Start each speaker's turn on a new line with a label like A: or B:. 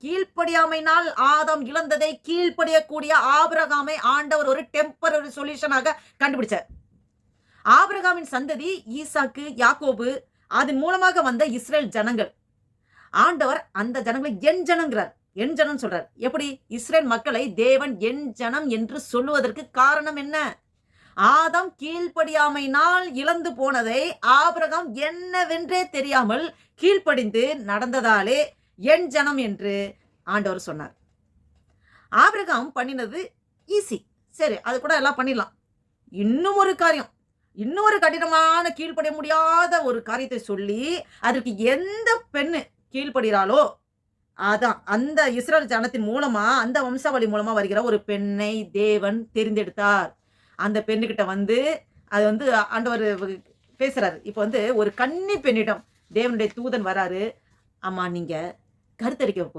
A: கீழ்ப்படியாமையினால் ஆதாம் இழந்ததை கீழ்ப்படியக்கூடிய ஆபிரகாமை ஆண்டவர் ஒரு டெம்பரரி சொல்யூஷனாக கண்டுபிடிச்சார். ஆபிரகாமின் சந்ததி ஈசாக்கு, யாக்கோபு, அதன் மூலமாக வந்த இஸ்ரேல் ஜனங்கள். ஆண்டவர் அந்த ஜனங்களை என் ஜனங்கிறார், என் ஜனம் சொல்றார். எப்படி? இஸ்ரேல் மக்களை தேவன் என் ஜனம் என்று சொல்லுவதற்கு காரணம் என்ன? ஆதாம் கீழ்ப்படியாமையினால் இழந்து போனதை ஆபிரகாம் என்னவென்றே தெரியாமல் கீழ்ப்படிந்து நடந்ததாலே என் ஜனம் என்று ஆண்டவர் சொன்னார். ஆபிரகாம் பண்ணினது ஈஸி, சரி, அது கூட எல்லாம் பண்ணிடலாம். இன்னும் ஒரு காரியம், இன்னொரு கடினமான கீழ்ப்படிய முடியாத ஒரு காரியத்தை சொல்லி அதற்கு எந்த பெண்ணு கீழ்ப்படுகிறாளோ அதான் அந்த இஸ்ரேல் ஜனத்தின் மூலமா, அந்த வம்சாவளி மூலமா வருகிற ஒரு பெண்ணை தேவன் தெரிந்தெடுத்தார். அந்த பெண்ணுகிட்ட வந்து அது வந்து ஆண்டவர் பேசுறாரு. இப்போ வந்து ஒரு கன்னி பெண்ணிடம் தேவனுடைய தூதன் வராரு. அம்மா, நீங்க கருத்தரிக்க போகிறீங்க.